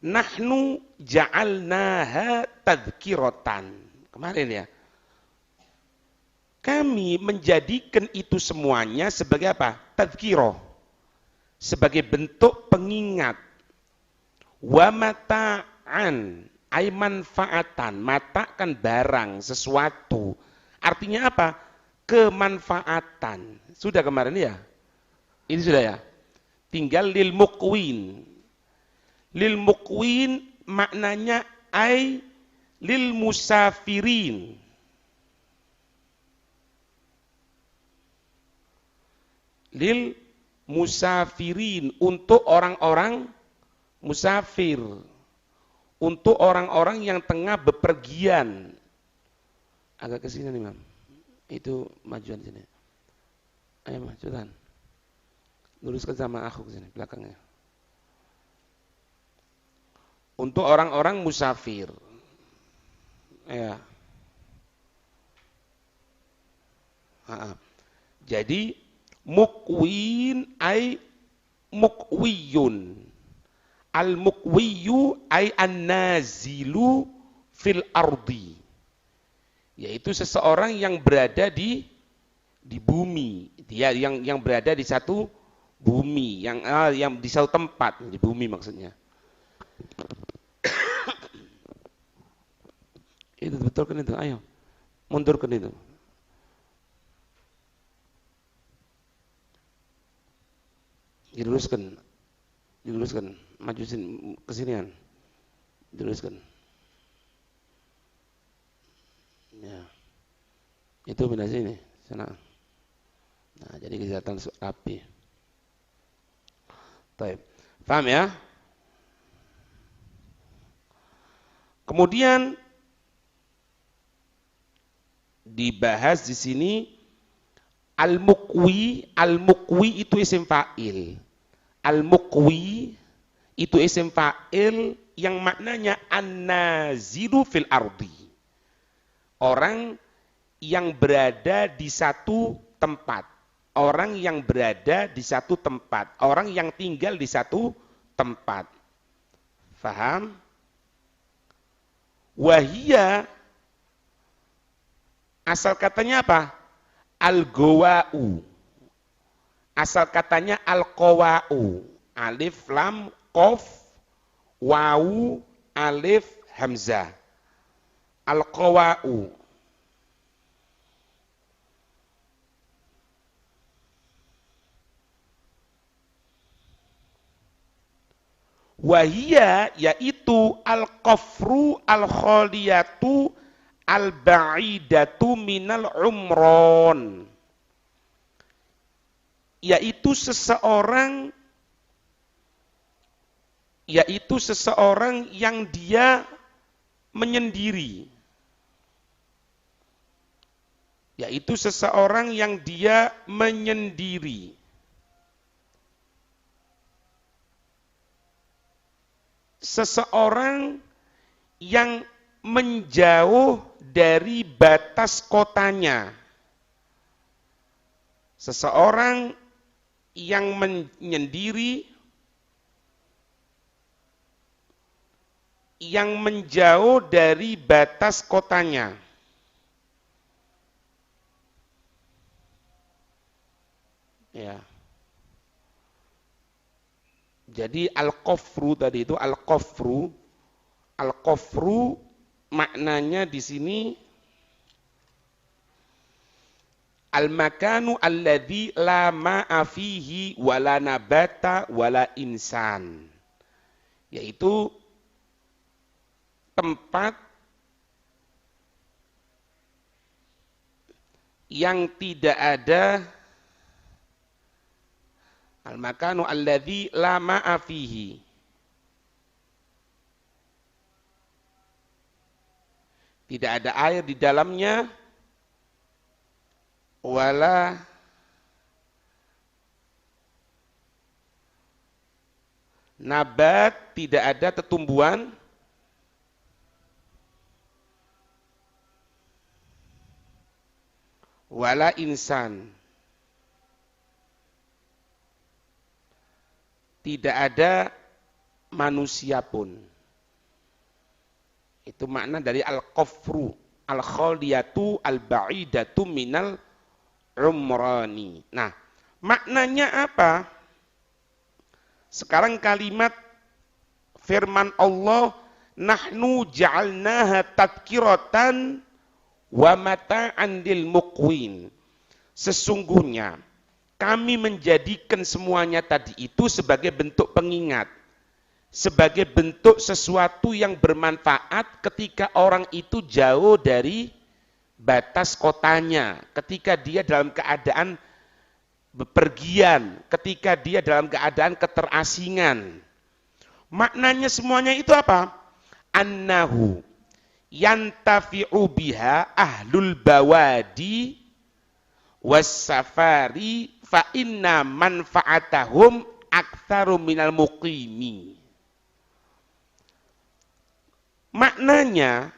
Nahnu ja'alnaha tadhkiratan. Kemarin ya. Kami menjadikan itu semuanya sebagai apa? Tadhkirah. Sebagai bentuk pengingat. Wa mata'an, ay manfaatan. Mata kan barang, sesuatu. Artinya apa? Kemanfaatan. Sudah kemarin ya? Ini sudah ya? Tinggal lil muqwin. Lil muqwin maknanya ay lil musafirin. Lil musafirin, untuk orang-orang musafir, untuk orang-orang yang tengah bepergian. Agak ke sini nih, Mam. Itu majuan sini. Ayo, majuan. Luruskan sama aku ke sini belakangnya. Untuk orang-orang musafir. Ya. Jadi mukwin ay mukwiyun. Al-mukwiyu ay an-nazilu fil ardi. Yaitu seseorang yang berada di bumi. Dia yang berada di satu bumi, yang di satu tempat, di bumi maksudnya. Itu betul kan itu? Ayo, mundurkan itu. Diluruskan, maju ke sinian, diluruskan. Ya, itu pindah sini, sana. Nah, jadi kelihatan rapi. Baik, paham ya? Kemudian dibahas di sini al-muqwi itu isim fa'il. Al-muqwi itu isim fa'il yang maknanya an-nazilu fil ardi. Orang yang berada di satu tempat. Orang yang berada di satu tempat. Orang yang tinggal di satu tempat. Faham? Wahia, asal katanya apa? Al-gowa'u. Asal katanya al-qawa'u. Alif, lam, qaf, wawu, alif, hamzah. Al-qawa'u. Wahia, yaitu al-qafru al-khaliyatu al-ba'idatu minal umron. Yaitu seseorang yang dia menyendiri. Yaitu seseorang yang dia menyendiri. Seseorang yang menjauh dari batas kotanya. Seseorang yang menyendiri, yang menjauh dari batas kotanya. Ya. Jadi al-qafru tadi itu al-qafru maknanya di sini al-makanu alladzi la ma'a fihi wala nabata wala insan. Yaitu tempat yang tidak ada al-makanu alladzi la ma'a fihi. Tidak ada air di dalamnya, wala nabat, tidak ada tetumbuhan, wala insan, tidak ada manusia pun. Itu makna dari al-qafru, al-khaliyatu al-ba'idatu minal umrani. Nah, maknanya apa? Sekarang kalimat firman Allah, nahnu ja'alnaha tadhkiratan wa mata'an lil muqwin. Sesungguhnya kami menjadikan semuanya tadi itu sebagai bentuk pengingat, sebagai bentuk sesuatu yang bermanfaat ketika orang itu jauh dari batas kotanya, ketika dia dalam keadaan bepergian, ketika dia dalam keadaan keterasingan. Maknanya semuanya itu apa? Annahu yantafi'u biha ahlul bawadi was-safari fa inna manfa'atahum aktsaru minal muqimi. Maknanya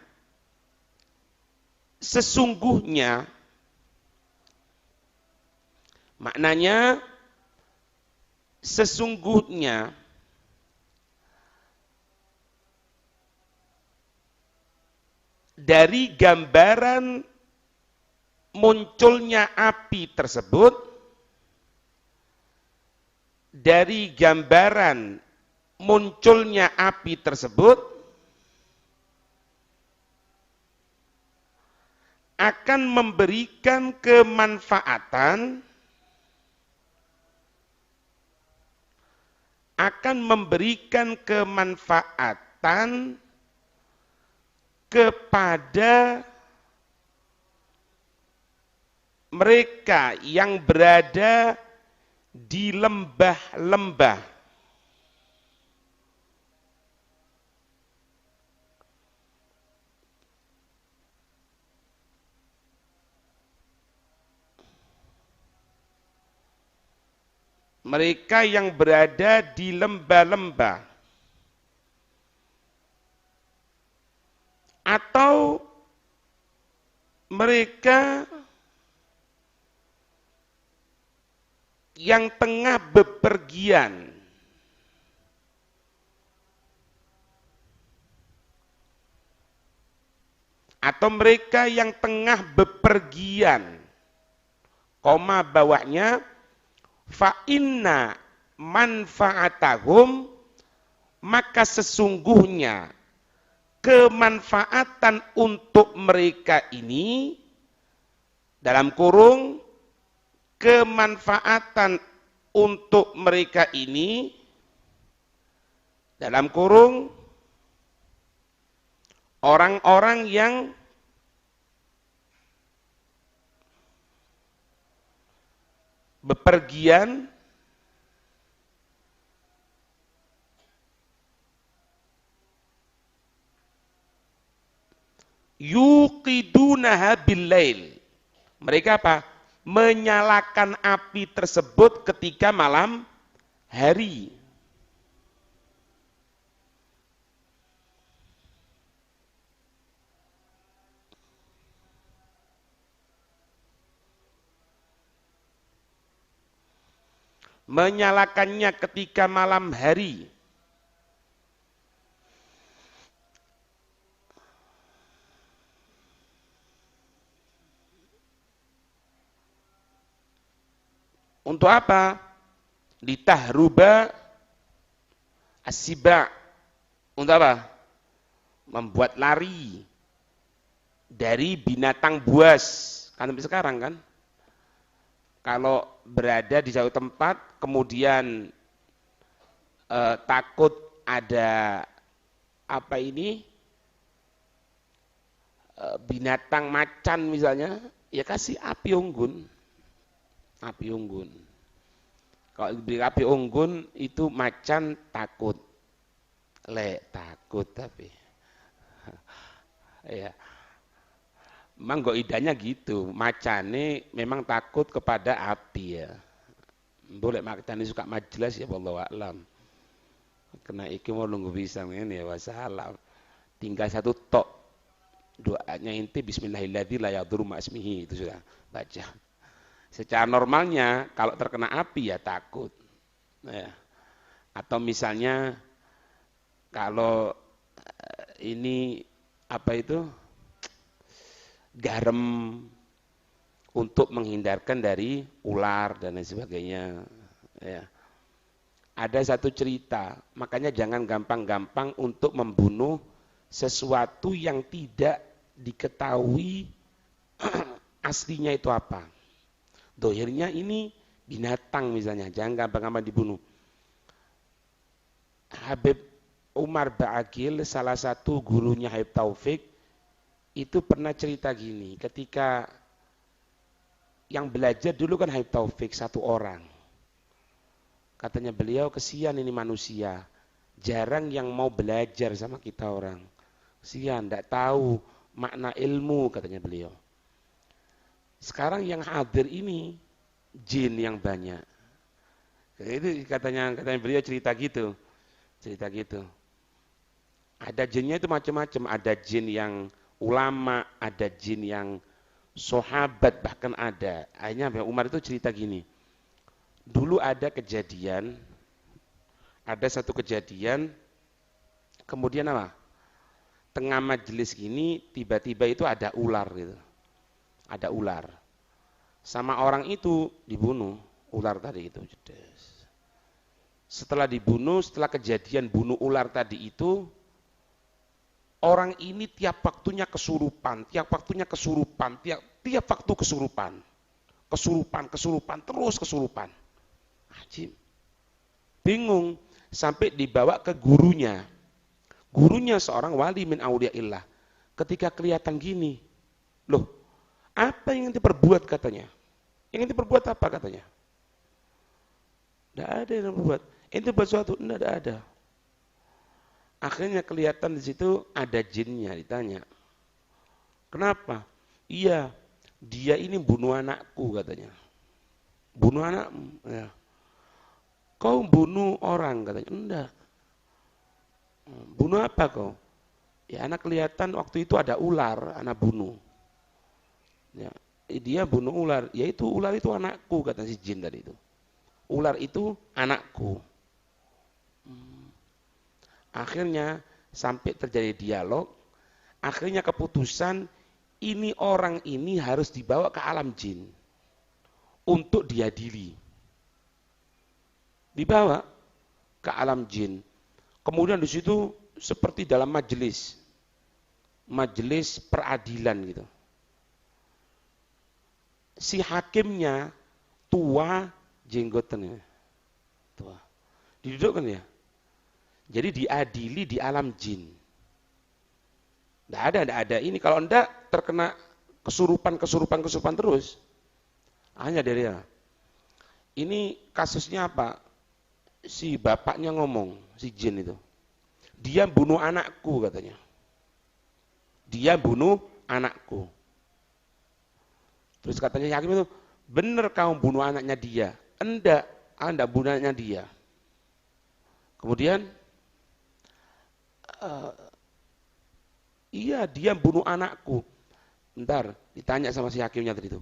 sesungguhnya dari gambaran munculnya api tersebut, akan memberikan kemanfaatan, kepada mereka yang berada di lembah-lembah. Mereka yang berada di lembah-lembah. Atau mereka yang tengah bepergian. Atau mereka yang tengah bepergian. Koma bawahnya, fa inna manfaatahum, maka sesungguhnya kemanfaatan untuk mereka ini, dalam kurung, kemanfaatan untuk mereka ini, dalam kurung, orang-orang yang bepergian, yuqidunaha billail. Mereka apa? Menyalakan api tersebut ketika malam hari. Menyalakannya ketika malam hari. Untuk apa? Litahruba as-siba. Untuk apa? Membuat lari dari binatang buas. Kan sampai sekarang kan? Kalau berada di jauh tempat, kemudian takut ada binatang macan misalnya, ya kasih api unggun. Api unggun. Kalau diberi api unggun itu macan takut. Takut tapi. Ya. Memang kok idanya gitu. Macane memang takut kepada api ya. Boleh macane suka majelis ya wallahu a'lam. Kena iki mau nunggu bisa ini ya wassalam. Tinggal satu tok. Doanya inti bismillahirrahmanirrahim la yadurru ma'asmihi, itu sudah baca. Secara normalnya kalau terkena api ya takut. Ya. Atau misalnya kalau ini apa itu garam untuk menghindarkan dari ular dan lain sebagainya. Ya. Ada satu cerita, makanya jangan gampang-gampang untuk membunuh sesuatu yang tidak diketahui aslinya itu apa. Dohirnya ini binatang misalnya, jangan gampang-gampang dibunuh. Habib Umar Ba'akil, salah satu gurunya Habib Taufik, itu pernah cerita gini, ketika yang belajar dulu kan Habib Taufik satu orang. Katanya beliau, kesian ini manusia, jarang yang mau belajar sama kita orang. Kesian, tidak tahu makna ilmu, katanya beliau. Sekarang yang hadir ini jin yang banyak. Itu katanya beliau cerita gitu. Ada jinnya itu macam-macam, ada jin yang ulama, ada jin yang sahabat, bahkan ada. Akhirnya Umar itu cerita gini. Dulu ada satu kejadian, kemudian apa? Tengah majelis gini, tiba-tiba itu ada ular gitu. Ada ular. Sama orang itu dibunuh, ular tadi itu. Setelah dibunuh, setelah kejadian bunuh ular tadi itu, orang ini tiap waktunya kesurupan, tiap waktu kesurupan. Terus kesurupan. Ajib. Bingung, sampai dibawa ke gurunya. Gurunya seorang wali min auliyaillah. Ketika kelihatan gini, loh, apa yang diperbuat katanya? Yang diperbuat apa katanya? Tidak ada yang diperbuat. Itu buat suatu, tidak ada. Akhirnya kelihatan di situ ada jinnya, ditanya. Kenapa? Iya, dia ini bunuh anakku katanya. Bunuh anakmu? Ya. Kau bunuh orang katanya. Enggak. Bunuh apa kau? Ya anak kelihatan waktu itu ada ular, anak bunuh. Ya, dia bunuh ular, yaitu ular itu anakku kata si jin tadi itu. Ular itu anakku. Akhirnya sampai terjadi dialog, akhirnya keputusan ini orang ini harus dibawa ke alam jin untuk diadili. Dibawa ke alam jin. Kemudian di situ seperti dalam majelis peradilan gitu. Si hakimnya tua, jenggotannya tua, didudukkan ya. Jadi diadili di alam jin. Tidak ada. Ini kalau enggak terkena kesurupan terus. Hanya dari dia. Ini kasusnya apa? Si bapaknya ngomong, si jin itu. Dia bunuh anakku katanya. Dia bunuh anakku. Terus katanya hakim itu, benar kamu bunuh anaknya dia. Enggak, Anda bunuh anaknya dia. Kemudian, iya dia bunuh anakku. Bentar, ditanya sama si hakimnya tadi itu.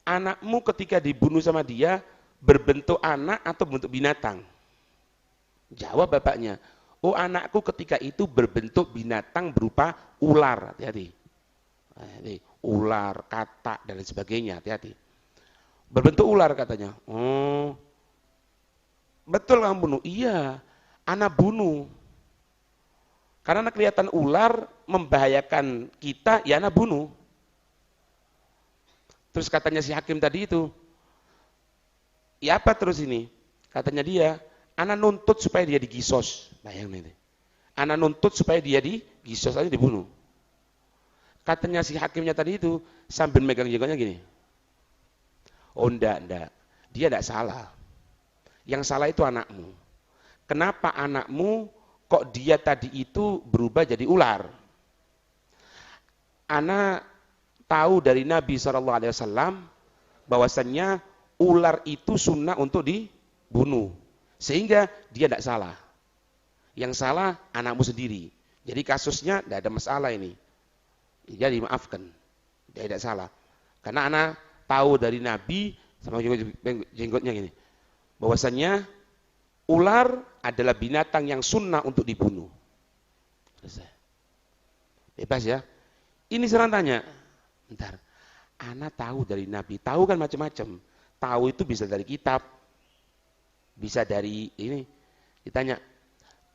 Anakmu ketika dibunuh sama dia, berbentuk anak atau bentuk binatang? Jawab bapaknya, oh anakku ketika itu berbentuk binatang berupa ular, hati-hati. Ular, katak, dan lain sebagainya, hati-hati. Berbentuk ular katanya. Oh, betul kamu bunuh? Iya, anak bunuh. Karena kelihatan ular membahayakan kita, ya anak bunuh. Terus katanya si hakim tadi itu, ya apa terus ini? Katanya dia, anak nuntut supaya dia digisos. Bayangin ini. Anak nuntut supaya dia digisos aja dibunuh. Katanya si hakimnya tadi itu sambil megang jenggotnya gini. Oh enggak. Dia enggak salah. Yang salah itu anakmu. Kenapa anakmu kok dia tadi itu berubah jadi ular? Anak tahu dari Nabi SAW bahwasannya ular itu sunnah untuk dibunuh. Sehingga dia tidak salah. Yang salah anakmu sendiri. Jadi kasusnya tidak ada masalah ini. Dia dimaafkan. Dia tidak salah. Karena anak tahu dari Nabi sama jenggotnya gini. Bahwasannya ular adalah binatang yang sunnah untuk dibunuh. Selesai. Bebas ya. Ini serang tanya, bentar, ana tahu dari Nabi, tahu kan macam-macam. Tahu itu bisa dari kitab, bisa dari ini. Ditanya,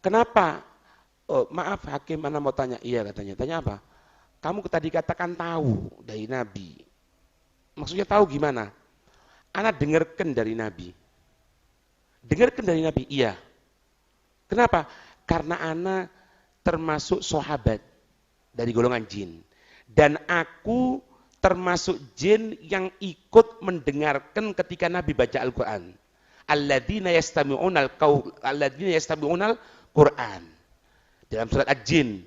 kenapa? Oh, maaf hakim, ana mau tanya. Iya katanya. Tanya apa? Kamu tadi katakan tahu dari Nabi. Maksudnya tahu gimana? Ana dengarkan dari Nabi. Dengarkan dari Nabi? Iya. Kenapa? Karena ana termasuk sahabat dari golongan jin. Dan aku termasuk jin yang ikut mendengarkan ketika Nabi baca Al-Quran. Alladzina yastami'unal Qur'an. Dalam surat Al-Jin.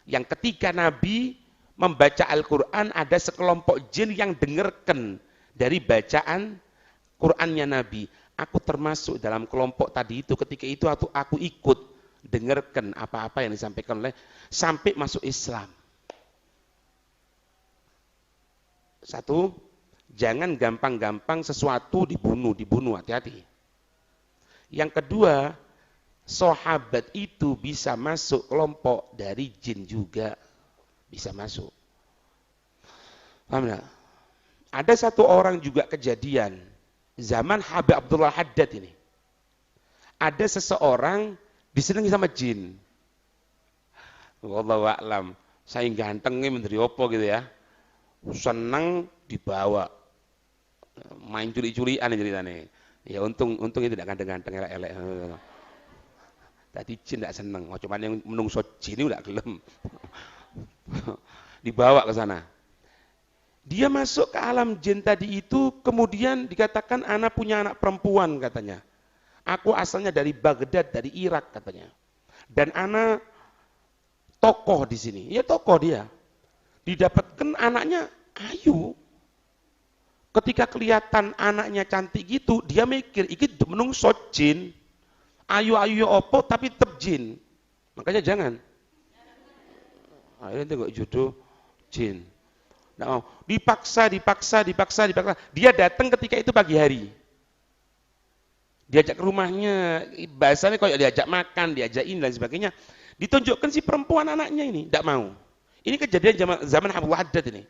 Yang ketika Nabi membaca Al-Quran, ada sekelompok jin yang dengarkan dari bacaan Qurannya Nabi. Aku termasuk dalam kelompok tadi itu. Ketika itu aku ikut dengarkan apa-apa yang disampaikan oleh sampai masuk Islam. Satu, jangan gampang-gampang sesuatu dibunuh, hati-hati. Yang kedua, sahabat itu bisa masuk kelompok dari jin juga, bisa masuk. Paham enggak? Ada satu orang juga kejadian zaman Habib Abdullah Haddad ini. Ada seseorang disenangi sama jin. Wallahu a'lam. Saya gantengnya menteri opo gitu ya. Senang dibawa. Main curi-curian ceritanya. Ya untung itu tidak ganteng-ganteng elek-elek. Tadi jin tidak senang. Cuman yang menungso jin ini udah gelem. Dibawa ke sana. Dia masuk ke alam jin tadi itu, kemudian dikatakan anak punya anak perempuan katanya. Aku asalnya dari Baghdad, dari Irak katanya. Dan anak tokoh di sini. Ya tokoh dia. Didapatkan anaknya ayu. Ketika kelihatan anaknya cantik gitu, dia mikir, iki menungso jin. Ayu-ayu opo tapi tetap jin. Makanya jangan. Akhirnya tengok jodoh jin. Nggak mau. Dipaksa. Dia datang ketika itu pagi hari. Diajak ke rumahnya, bahasanya kayak diajak makan, diajak ini dan sebagainya. Ditunjukkan si perempuan anaknya ini, tidak mau. Ini kejadian zaman Abu Haddad ini.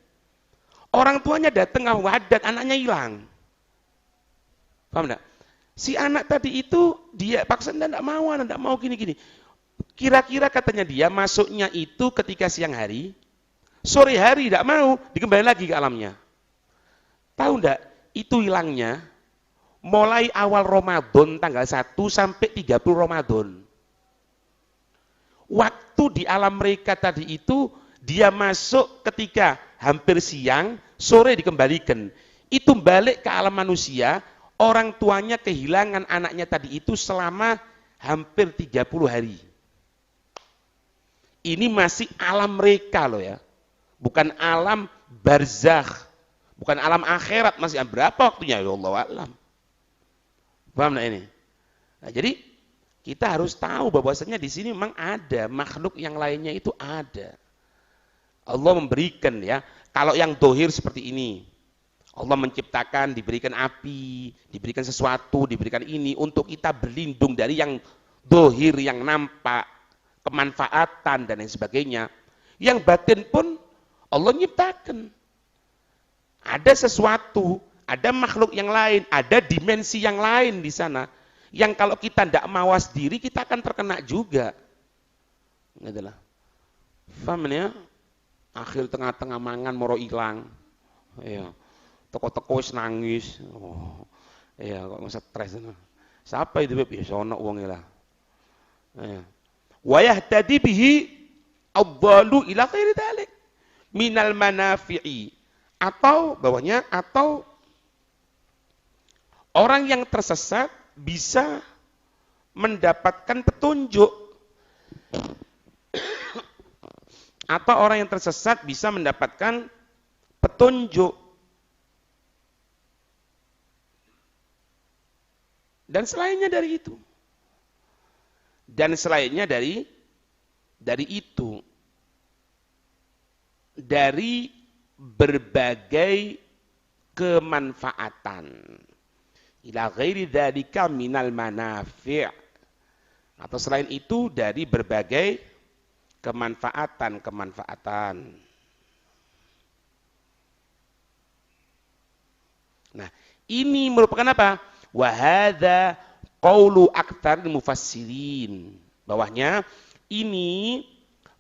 Orang tuanya datang Abu Haddad, anaknya hilang. Paham enggak? Si anak tadi itu dia paksa tidak mau gini-gini. Kira-kira katanya dia masuknya itu ketika siang hari, sore hari tidak mau, dikembali lagi ke alamnya. Tahu enggak? Itu hilangnya mulai awal Ramadan tanggal 1 sampai 30 Ramadan. Waktu di alam mereka tadi itu dia masuk ketika hampir siang, sore dikembalikan. Itu balik ke alam manusia, orang tuanya kehilangan anaknya tadi itu selama hampir 30 hari. Ini masih alam mereka loh ya. Bukan alam barzakh, bukan alam akhirat, masih berapa waktunya? Ya Allah a'lam. Paham enggak ini? Nah, jadi kita harus tahu bahwasanya di sini memang ada makhluk yang lainnya itu ada. Allah memberikan ya, kalau yang dohir seperti ini, Allah menciptakan, diberikan api, diberikan sesuatu, diberikan ini untuk kita berlindung dari yang dohir, yang nampak, kemanfaatan dan lain sebagainya. Yang batin pun Allah nyiptakan. Ada sesuatu, ada makhluk yang lain, ada dimensi yang lain di sana. Yang kalau kita tidak mawas diri, kita akan terkena juga. Itulah. Faham ya? Akhir tengah-tengah mangan moro ilang. Ya. Toko-toko nangis. Oh. Ya, kok stres. Siapa itu, Beb? Ya sono wonge lah. Ya. Wa yahtadi bihi adzalu ila ghairi dzalik minal manafi'i. Atau bawahnya, atau orang yang tersesat bisa mendapatkan petunjuk. Atau orang yang tersesat bisa mendapatkan petunjuk. Dan selainnya dari itu. Dan selainnya dari itu. Dari berbagai kemanfaatan. Ila ghairi dzalika minal manafi'. Atau selain itu dari berbagai kemanfaatan. Nah, ini merupakan apa? Wa hadza qaulu aktsaril mufassirin. Bawahnya ini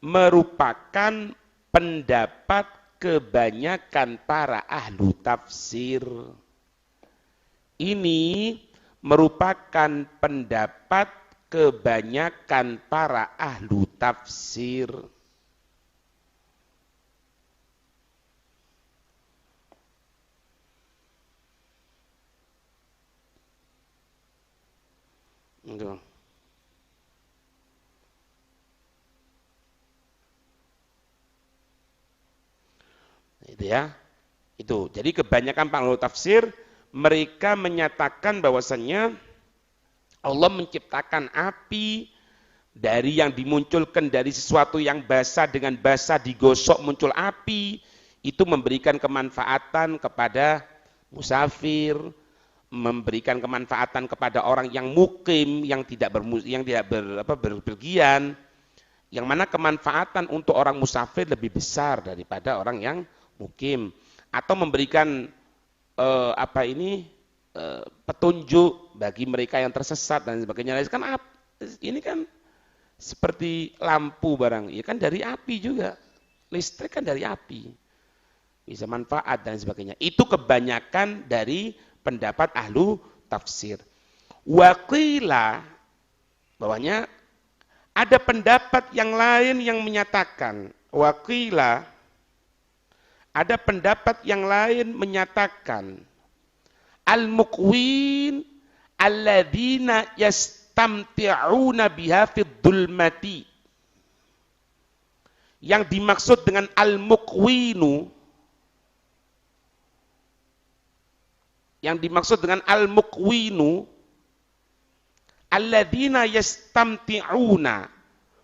merupakan pendapat kebanyakan para ahlu tafsir. Ini merupakan pendapat kebanyakan para ahlu tafsir. Itu. Itu ya. Itu. Jadi kebanyakan para ahlu tafsir mereka menyatakan bahwasannya Allah menciptakan api dari yang dimunculkan dari sesuatu yang basah, dengan basah digosok muncul api, itu memberikan kemanfaatan kepada musafir, memberikan kemanfaatan kepada orang yang mukim, yang tidak berpergian, yang mana kemanfaatan untuk orang musafir lebih besar daripada orang yang mukim, atau memberikan petunjuk bagi mereka yang tersesat dan sebagainya. Ini kan seperti lampu barang, ya kan dari api juga, listrik kan dari api, bisa manfaat dan sebagainya. Itu kebanyakan dari pendapat ahlu tafsir. Waqila, bawahnya ada pendapat yang lain yang menyatakan, waqila, ada pendapat yang lain menyatakan al-muqwin alladzina yastamti'una biha fid dhulmati. Yang dimaksud dengan al-muqwinu, alladzina yastamti'una,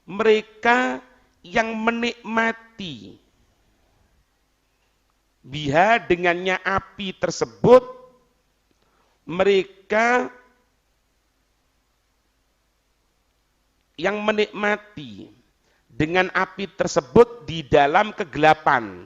mereka yang menikmati, biha dengannya api tersebut, mereka yang menikmati dengan api tersebut di dalam kegelapan.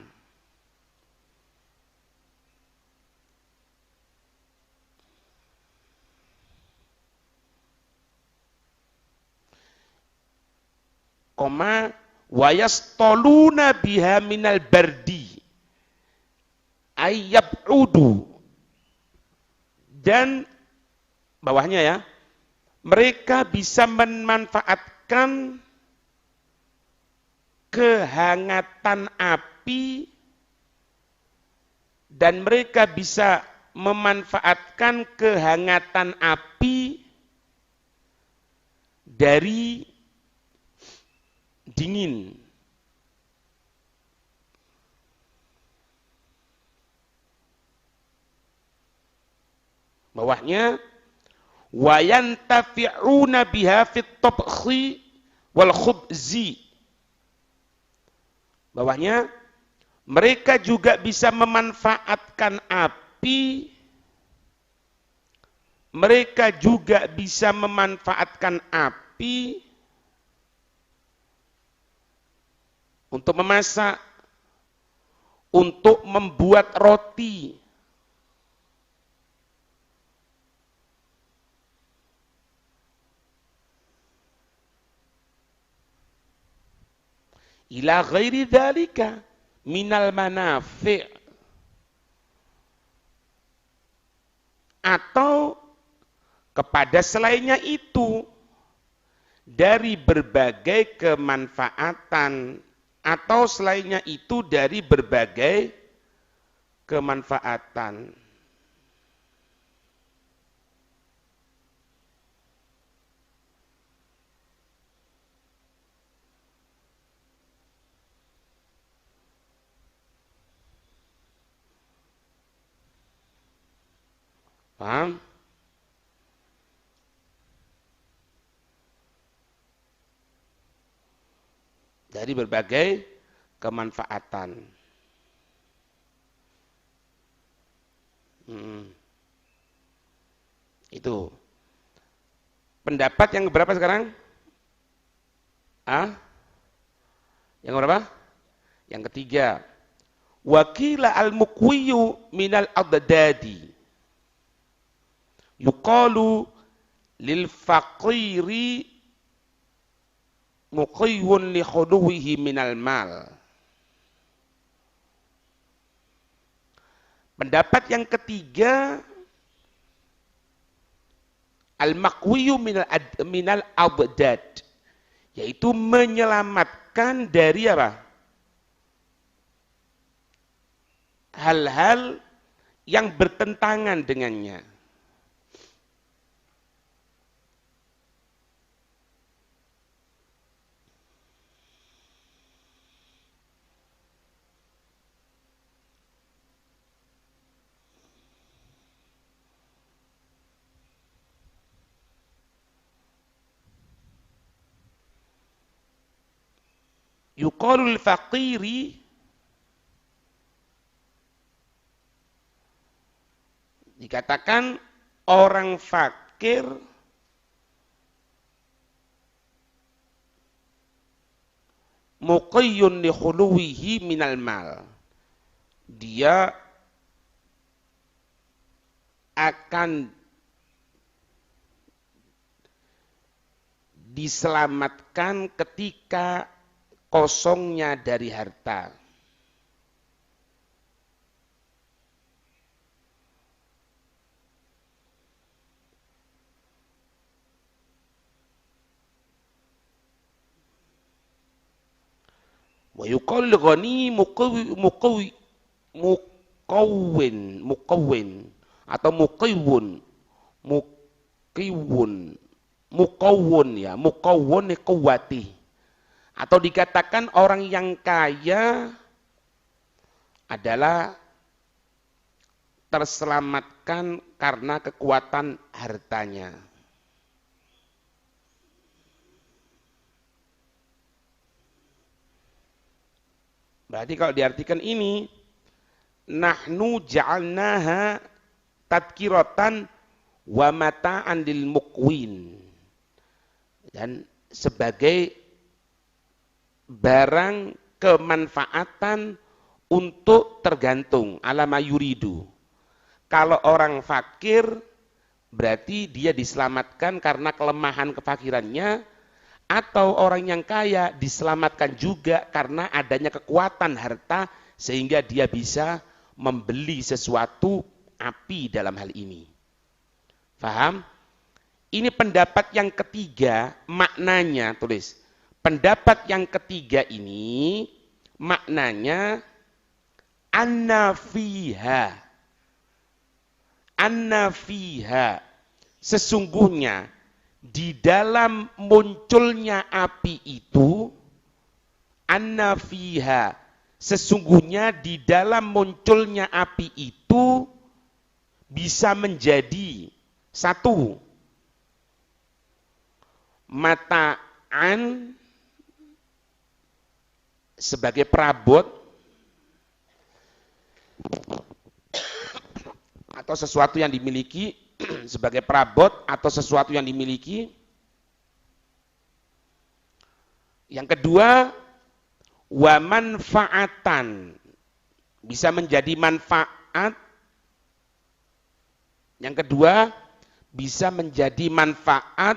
Koma wayastoluna biha minal bardi ayyab'udu, dan bawahnya ya, mereka bisa memanfaatkan kehangatan api, dan mereka bisa memanfaatkan kehangatan api dari dingin. Bawahnya wayantafi'una biha fit tabkhi wal khubzi. Bawahnya mereka juga bisa memanfaatkan api, mereka juga bisa memanfaatkan api untuk memasak, untuk membuat roti. Ila ghairi dzalika minal manafi', atau kepada selainnya itu dari berbagai kemanfaatan, atau selainnya itu dari berbagai kemanfaatan. Paham? Dari berbagai kemanfaatan. Itu. Pendapat yang berapa sekarang? Yang berapa? Yang ketiga. Wakila al-muqwiyu minal adadadi. Yuqalu lil faqiri muqiyyun li khuduwihi minal mal. Pendapat yang ketiga, al-maqwiyu minal abdad, yaitu menyelamatkan dari apa? Hal-hal yang bertentangan dengannya. Yuqalul faqiri, dikatakan orang fakir muqiyyun li khuluwihi minal mal. Dia akan diselamatkan ketika kosongnya dari harta. Wa yuqal ghani muqawwin atau muqawwun ya, muqawwun quwwati. Atau dikatakan orang yang kaya adalah terselamatkan karena kekuatan hartanya. Berarti kalau diartikan ini, nahnu ja'alnaha tadkiratan wa mata'an lil muqwin. Dan sebagai barang kemanfaatan untuk tergantung alama yuridu. Kalau orang fakir berarti dia diselamatkan karena kelemahan kefakirannya, atau orang yang kaya diselamatkan juga karena adanya kekuatan harta sehingga dia bisa membeli sesuatu api dalam hal ini. Faham? Ini pendapat yang ketiga, maknanya tulis. Pendapat yang ketiga ini maknanya anna fiha, sesungguhnya di dalam munculnya api itu, anna fiha, sesungguhnya di dalam munculnya api itu bisa menjadi satu, mata'an sebagai perabot atau sesuatu yang dimiliki sebagai perabot atau sesuatu yang dimiliki. Yang kedua, wa manfaatan, bisa menjadi manfaat. Yang kedua, bisa menjadi manfaat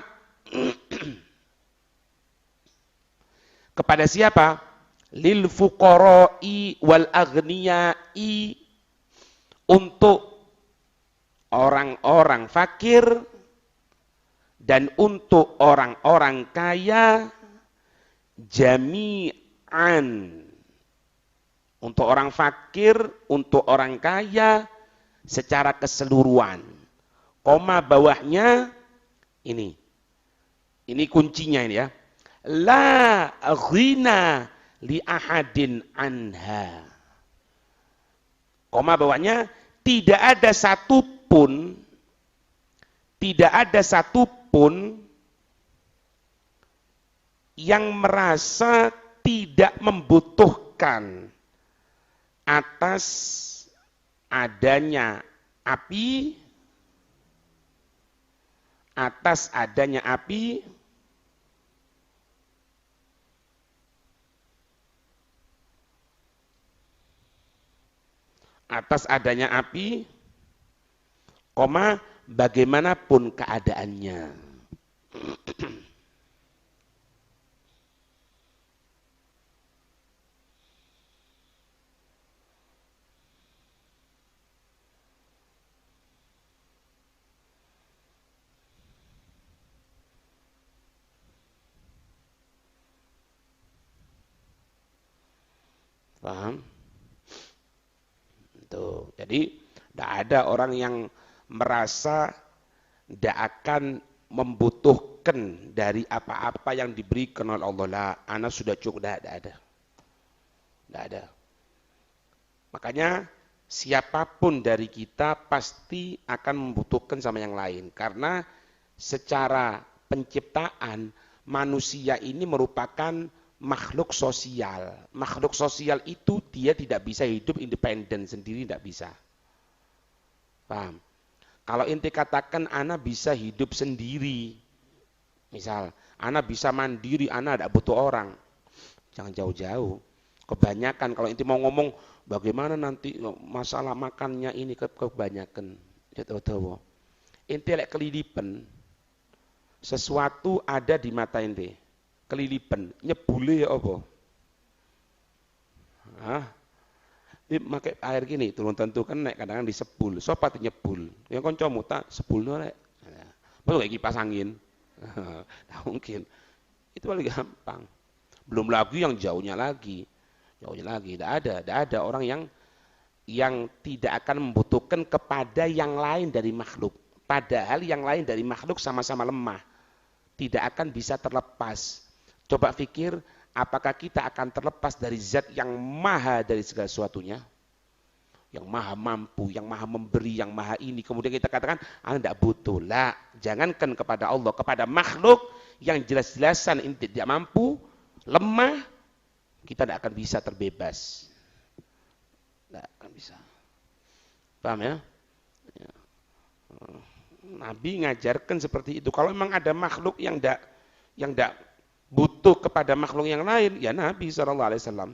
kepada siapa? Lil fuqara'i wal aghniyai, untuk orang-orang fakir dan untuk orang-orang kaya, jami'an, untuk orang fakir, untuk orang kaya secara keseluruhan. Koma bawahnya ini kuncinya ini ya. La ghina li ahadin anha. Koma bawahnya, tidak ada satupun yang merasa tidak membutuhkan atas adanya api, atas adanya api, koma bagaimanapun keadaannya. Paham? Tuh, jadi tidak ada orang yang merasa tidak akan membutuhkan dari apa-apa yang diberikan oleh Allah. Lah, ana sudah cukup, tidak ada. Tidak ada. Makanya siapapun dari kita pasti akan membutuhkan sama yang lain. Karena secara penciptaan manusia ini merupakan makhluk sosial. Makhluk sosial itu dia tidak bisa hidup independen sendiri, tidak bisa. Paham? Kalau inti katakan ana bisa hidup sendiri, misal ana bisa mandiri, ana tidak butuh orang, jangan jauh-jauh. Kebanyakan kalau inti mau ngomong bagaimana nanti masalah makannya ini kebanyakan, inti lek kelilipan, sesuatu ada di mata inti, kelilipan, nyebule ya apa? Hah? Ini pakai air gini, turun tentu kan nek kadang-kadang disebul, sopat nyebul. Yang kancamu tak sebulno rek. Betul kayak kipas angin. Nah, mungkin. Itu paling gampang. Belum lagi yang jauhnya lagi. Tidak ada orang yang tidak akan membutuhkan kepada yang lain dari makhluk. Padahal yang lain dari makhluk sama-sama lemah. Tidak akan bisa terlepas. Coba pikir, apakah kita akan terlepas dari zat yang maha dari segala sesuatunya? Yang maha mampu, yang maha memberi, yang maha ini. Kemudian kita katakan, Anda tidak butuh. Lah, jangankan kepada Allah, kepada makhluk yang jelas-jelasan ini tidak mampu, lemah, kita tidak akan bisa terbebas. Tidak akan bisa. Paham ya? Nabi ngajarkan seperti itu. Kalau memang ada makhluk yang tidak butuh kepada makhluk yang lain, ya Nabi SAW.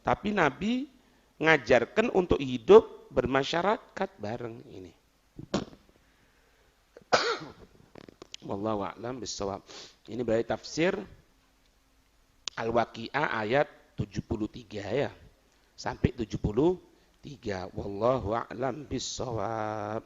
Tapi Nabi ngajarkan untuk hidup bermasyarakat bareng ini. Wallahu a'lam bishawab. Ini berarti tafsir Al-Waqi'ah ayat 73 ya. Sampai 73. Wallahu a'lam bishawab.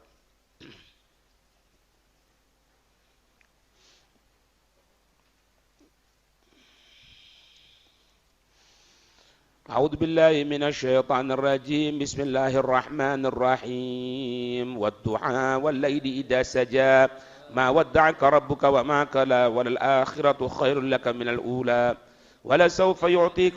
أعوذ بالله من الشيطان الرجيم بسم الله الرحمن الرحيم والضحى والليل إذا سجى ما ودعك ربك وما قلى وللآخرة خير لك من الأولى ولسوف يعطيك